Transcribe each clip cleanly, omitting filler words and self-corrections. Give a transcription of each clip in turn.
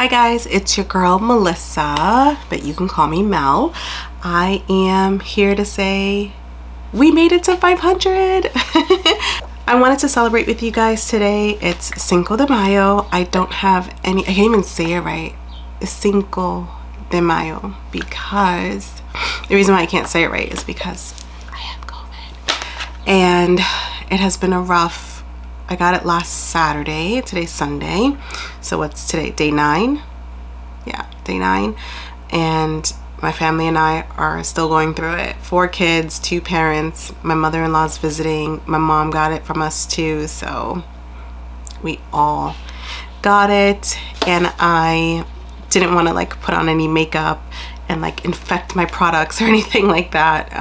Hi guys, it's your girl Melissa, but you can call me Mel. I am here to say we made it to 500. I wanted to celebrate with you guys today. It's Cinco de Mayo. I don't have any, I can't even say it right. It's Cinco de Mayo because the reason why I can't say it right is because I have COVID. And it has been a rough, I got it last Saturday. Today's Sunday. So what's today? Day 9? Yeah, day 9. And my family and I are still going through it. 4 kids, 2 parents. My mother-in-law's visiting. My mom got it from us too. So we all got it. And I didn't want to like put on any makeup and like infect my products or anything like that.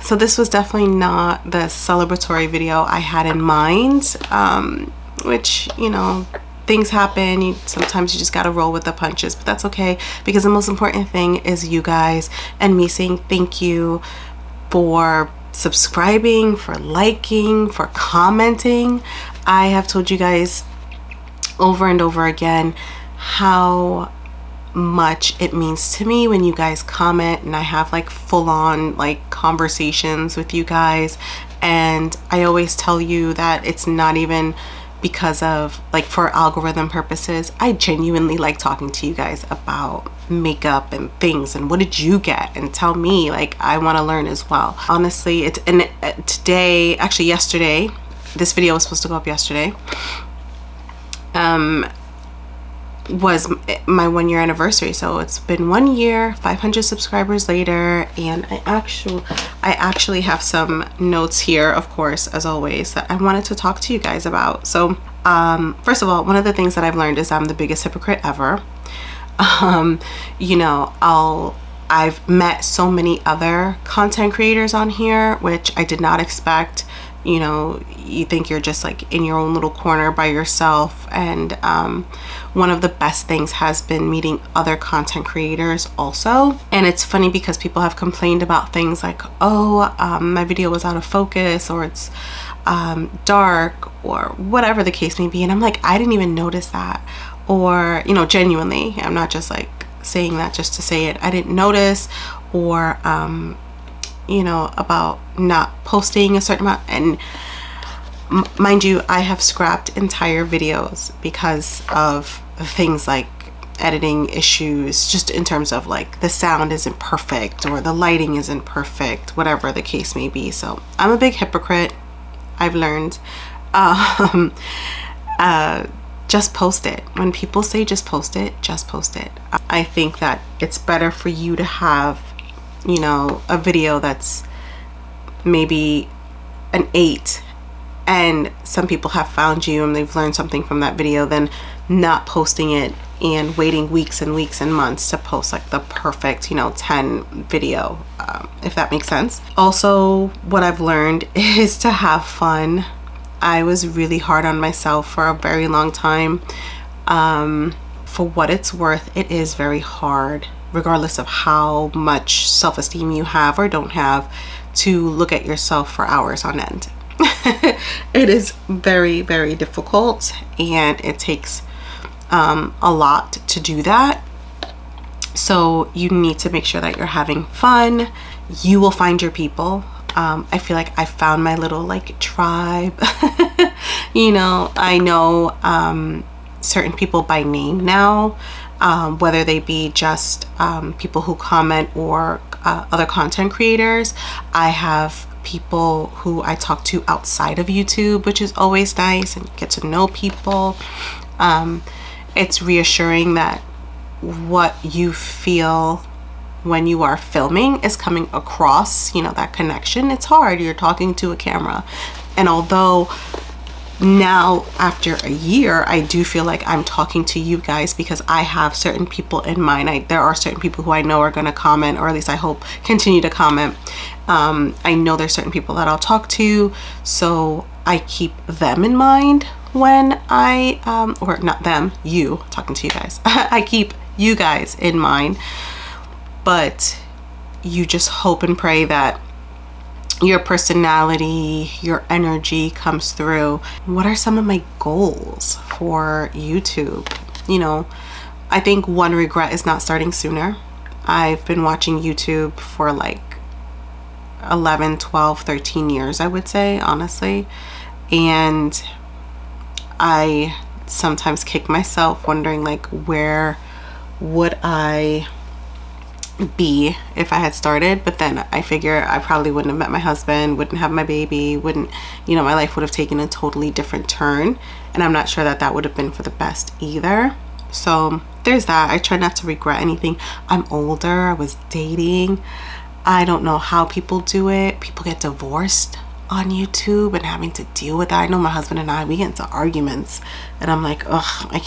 So this was definitely not the celebratory video I had in mind, which, you know, things happen. Sometimes you just gotta roll with the punches, but that's okay because the most important thing is you guys and me saying thank you for subscribing, for liking, for commenting. I have told you guys over and over again how much it means to me when you guys comment and I have like full-on like conversations with you guys, and I always tell you that it's not even because of like for algorithm purposes. I genuinely like talking to you guys about makeup and things and what did you get, and tell me, like I want to learn as well. Honestly, it's today, actually yesterday, this video was supposed to go up yesterday, was my 1-year anniversary. So it's been 1 year, 500 subscribers later, and I actually have some notes here, of course, as always, that I wanted to talk to you guys about. So first of all, one of the things that I've learned is I'm the biggest hypocrite ever. You know, I've met so many other content creators on here, which I did not expect. You know, you think you're just like in your own little corner by yourself, and one of the best things has been meeting other content creators also. And it's funny because people have complained about things like, oh, my video was out of focus, or it's dark, or whatever the case may be, and I'm like, I didn't even notice that. Or, you know, genuinely, I'm not just like saying that just to say it, I didn't notice. Or you know, about not posting a certain amount. And mind you, I have scrapped entire videos because of things like editing issues, just in terms of like the sound isn't perfect or the lighting isn't perfect, whatever the case may be. So I'm a big hypocrite, I've learned. Just post it. When people say just post it, just post it. I think that it's better for you to have, you know, a video that's maybe an 8 and some people have found you and they've learned something from that video, than not posting it and waiting weeks and weeks and months to post like the perfect, you know, 10 video, if that makes sense. Also, what I've learned is to have fun. I was really hard on myself for a very long time. For what it's worth, it is very hard, regardless of how much self-esteem you have or don't have, to look at yourself for hours on end. It is very, very difficult, and it takes a lot to do that. So you need to make sure that you're having fun. You will find your people. I feel like I found my little like tribe. You know, I know certain people by name now, whether they be just people who comment or other content creators. I have people who I talk to outside of YouTube, which is always nice, and get to know people. It's reassuring that what you feel when you are filming is coming across, you know, that connection. It's hard, you're talking to a camera, and although now after a year I do feel like I'm talking to you guys because I have certain people in mind. There are certain people who I know are going to comment, or at least I hope continue to comment. I know there's certain people that I'll talk to, so I keep them in mind when I or not them, you, talking to you guys. I keep you guys in mind, but you just hope and pray that your personality, your energy comes through. What are some of my goals for YouTube? You know, I think one regret is not starting sooner. I've been watching YouTube for like 11, 12, 13 years, I would say, honestly. And I sometimes kick myself wondering like, where would I be if I had started? But then I figure I probably wouldn't have met my husband, wouldn't have my baby, wouldn't, you know, my life would have taken a totally different turn, and I'm not sure that that would have been for the best either. So there's that. I try not to regret anything. I'm older, I was dating. I don't know how people do it. People get divorced on YouTube and having to deal with that. I know my husband and I, we get into arguments and I'm like, ugh, I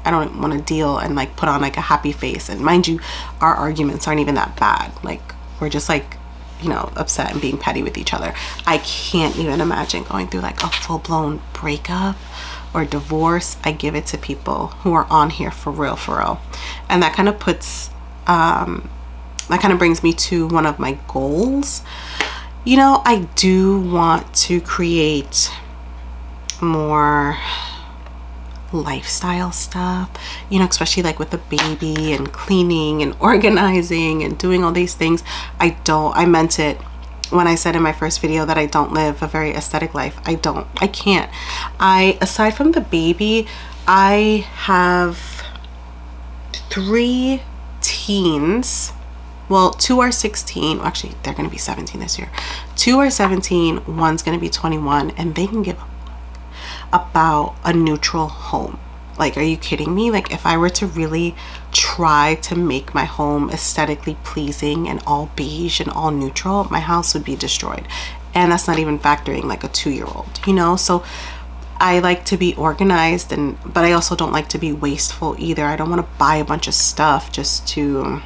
don't want to deal and like put on like a happy face. And mind you, our arguments aren't even that bad. Like, we're just like, you know, upset and being petty with each other. I can't even imagine going through like a full-blown breakup or divorce. I give it to people who are on here for real, for real. And that kind of puts, that kind of brings me to one of my goals. You know, I do want to create more lifestyle stuff, you know, especially like with the baby and cleaning and organizing and doing all these things. I meant it when I said in my first video that I don't live a very aesthetic life. I can't. Aside from the baby, I have 3 teens. Well, 2 are 16. Actually, they're going to be 17 this year. 2 are 17. One's going to be 21. And they can give a fuck about a neutral home. Like, are you kidding me? Like, if I were to really try to make my home aesthetically pleasing and all beige and all neutral, my house would be destroyed. And that's not even factoring like a 2-year-old, you know? So I like to be organized, but I also don't like to be wasteful either. I don't want to buy a bunch of stuff just to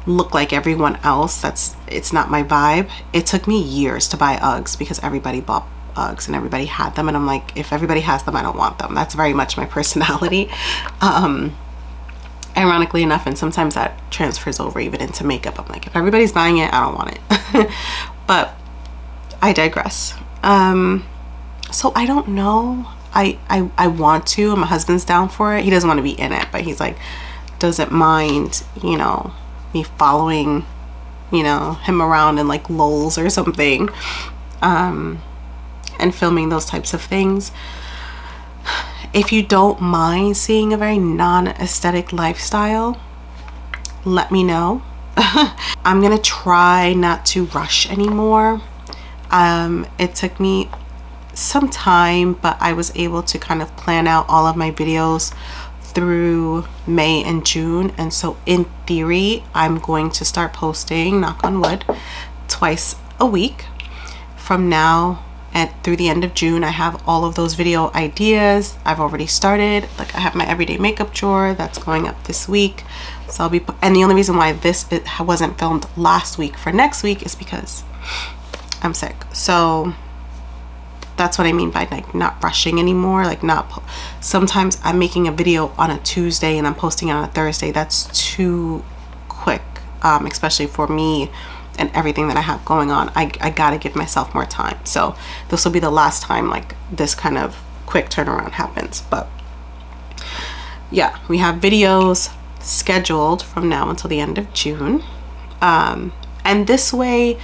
look like everyone else. It's not my vibe. It took me years to buy Uggs because everybody bought Uggs and everybody had them, and I'm like, if everybody has them, I don't want them. That's very much my personality. Ironically enough, and sometimes that transfers over even into makeup. I'm like, if everybody's buying it, I don't want it. But I digress. So I don't know. I want to, and my husband's down for it. He doesn't want to be in it, but he's like, doesn't mind, you know, me following, you know, him around in like lols or something, and filming those types of things. If you don't mind seeing a very non-aesthetic lifestyle, let me know. I'm gonna try not to rush anymore. It took me some time, but I was able to kind of plan out all of my videos through May and June, and so in theory I'm going to start posting, knock on wood, twice a week from now and through the end of June. I have all of those video ideas. I've already started. Like, I have my everyday makeup drawer that's going up this week, so I'll be, and the only reason why it wasn't filmed last week for next week is because I'm sick. So that's what I mean by like not rushing anymore. Like, sometimes I'm making a video on a Tuesday and I'm posting it on a Thursday. That's too quick, especially for me and everything that I have going on. I gotta give myself more time. So this will be the last time like this kind of quick turnaround happens. But yeah, we have videos scheduled from now until the end of June. And this way,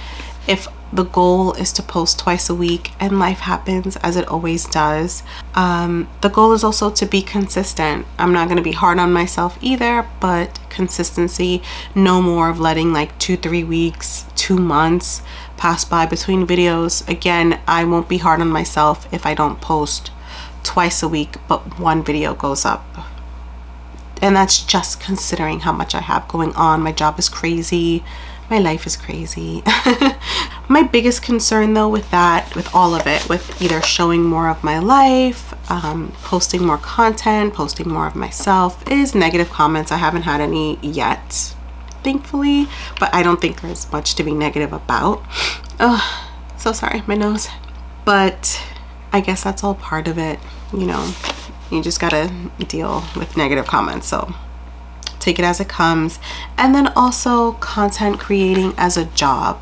if the goal is to post twice a week and life happens as it always does, the goal is also to be consistent. I'm not going to be hard on myself either, but consistency. No more of letting like 2-3 weeks, 2 months pass by between videos. Again, I won't be hard on myself if I don't post twice a week but one video goes up. And that's just considering how much I have going on. My job is crazy. My life is crazy. My biggest concern though with all of it, with either showing more of my life, posting more content, posting more of myself, is negative comments. I haven't had any yet, thankfully, but I don't think there's much to be negative about. Oh, so sorry, my nose. But I guess that's all part of it, you know. You just gotta deal with negative comments, so take it as it comes. And then also content creating as a job.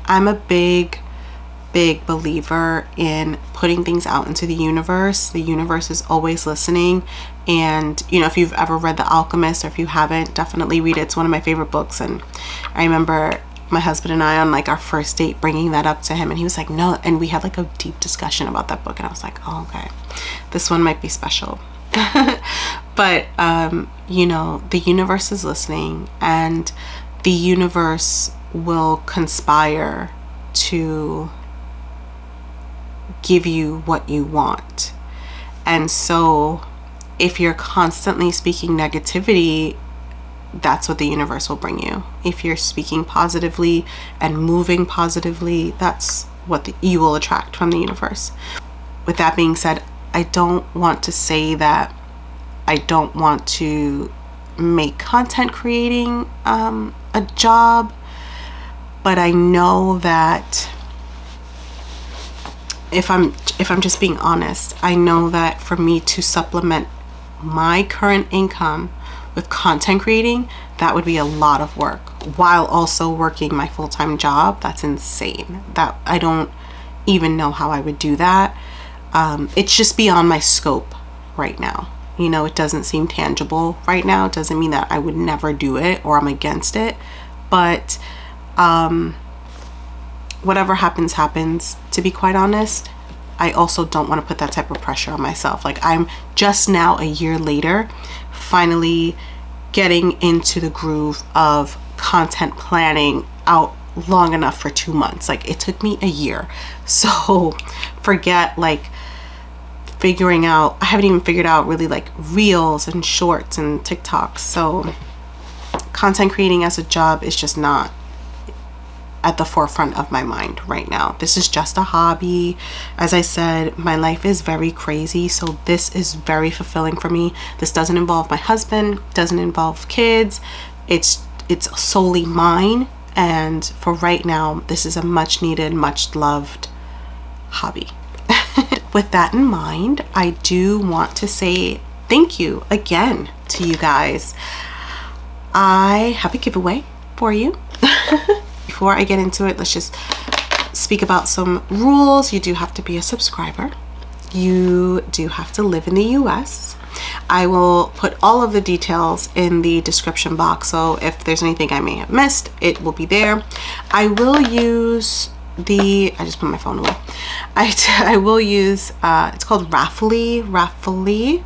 I'm a big believer in putting things out into the universe. The universe is always listening. And you know, if you've ever read The Alchemist, or if you haven't, definitely read it. It's one of my favorite books. And I remember my husband and I on like our first date bringing that up to him, and he was like, no. And we had like a deep discussion about that book, and I was like, oh, okay, this one might be special. But you know, the universe is listening, and the universe will conspire to give you what you want. And so if you're constantly speaking negativity, that's what the universe will bring you. If you're speaking positively and moving positively, that's what you will attract from the universe. With that being said, I don't want to say that I don't want to make content creating a job, but I know that if I'm just being honest, I know that for me to supplement my current income with content creating, that would be a lot of work while also working my full-time job. That's insane. That I don't even know how I would do that. It's just beyond my scope right now. You know, it doesn't seem tangible right now. It doesn't mean that I would never do it or I'm against it, but whatever happens, to be quite honest. I also don't want to put that type of pressure on myself. Like, I'm just now, a year later, finally getting into the groove of content planning out long enough for 2 months. Like, it took me a year. So forget like figuring out, I haven't even figured out really like reels and shorts and TikToks. So content creating as a job is just not at the forefront of my mind right now. This is just a hobby. As I said, my life is very crazy, so this is very fulfilling for me. This doesn't involve my husband, doesn't involve kids. It's solely mine, and for right now, this is a much needed, much loved hobby. With that in mind, I do want to say thank you again to you guys. I have a giveaway for you. Before I get into it, let's just speak about some rules. You do have to be a subscriber. You do have to live in the US. I will put all of the details in the description box, so if there's anything I may have missed, it will be there. I will use I just put my phone away. I will use, it's called Raffly,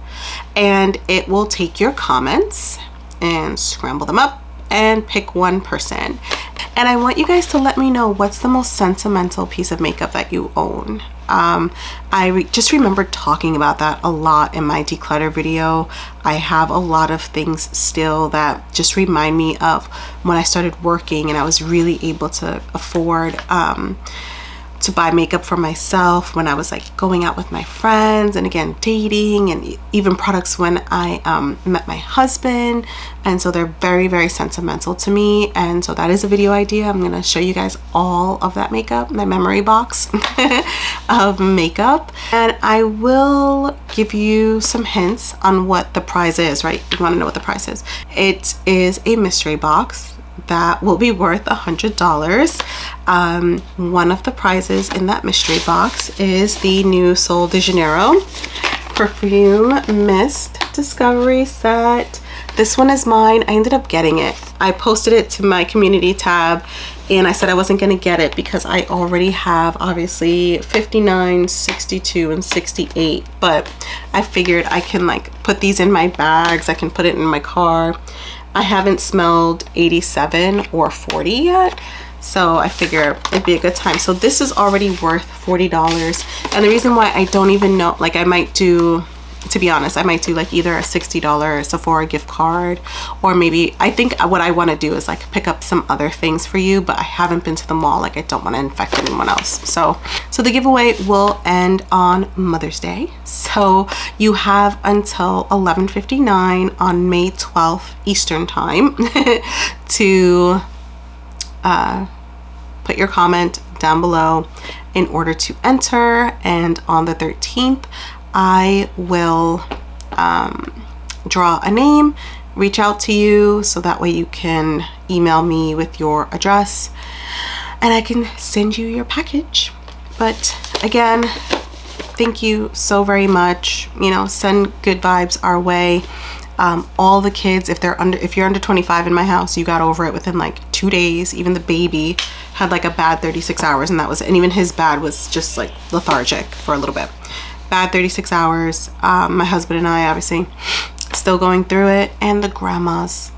and it will take your comments and scramble them up and pick one person. And I want you guys to let me know what's the most sentimental piece of makeup that you own. I just remember talking about that a lot in my declutter video. I have a lot of things still that just remind me of when I started working and I was really able to afford to buy makeup for myself, when I was like going out with my friends, and again dating, and even products when I met my husband. And so they're very, very sentimental to me. And so that is a video idea. I'm gonna show you guys all of that makeup, my memory box of makeup, and I will give you some hints on what the prize is. Right, you want to know what the prize is. It is a mystery box that will be worth $100. One of the prizes in that mystery box is the new Sol de Janeiro perfume mist discovery set. This one is mine. I ended up getting it. I posted it to my community tab, and I said I wasn't going to get it because I already have obviously 59, 62, and 68, but I figured I can like put these in my bags. I can put it in my car. I haven't smelled 87 or 40 yet, so I figure it'd be a good time. So this is already worth $40, and the reason why I don't even know, like I might do, to be honest, I might do like either a $60 Sephora gift card, or maybe, I think what I want to do is like pick up some other things for you, but I haven't been to the mall. Like I don't want to infect anyone else. So the giveaway will end on Mother's Day. So you have until 11:59 on May 12th Eastern time to put your comment down below in order to enter. And on the 13th, I will draw a name, reach out to you, so that way you can email me with your address. and I can send you your package. But again, thank you so very much. You know, send good vibes our way. All the kids, if you're under 25 in my house, you got over it within like 2 days. Even the baby had like a bad 36 hours, and that was, and even his bad was just like lethargic for a little bit. Bad 36 hours. My husband and I obviously still going through it, and the grandmas,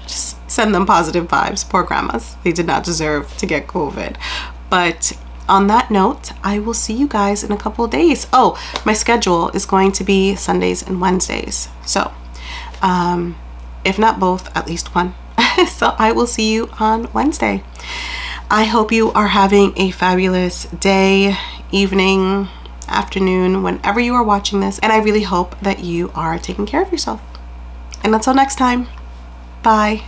just send them positive vibes. Poor grandmas, they did not deserve to get COVID. But on that note, I will see you guys in a couple of days. Oh, my schedule is going to be Sundays and Wednesdays, so if not both, at least one. So I will see you on Wednesday. I hope you are having a fabulous day, evening, afternoon, whenever you are watching this, and I really hope that you are taking care of yourself. And until next time, bye.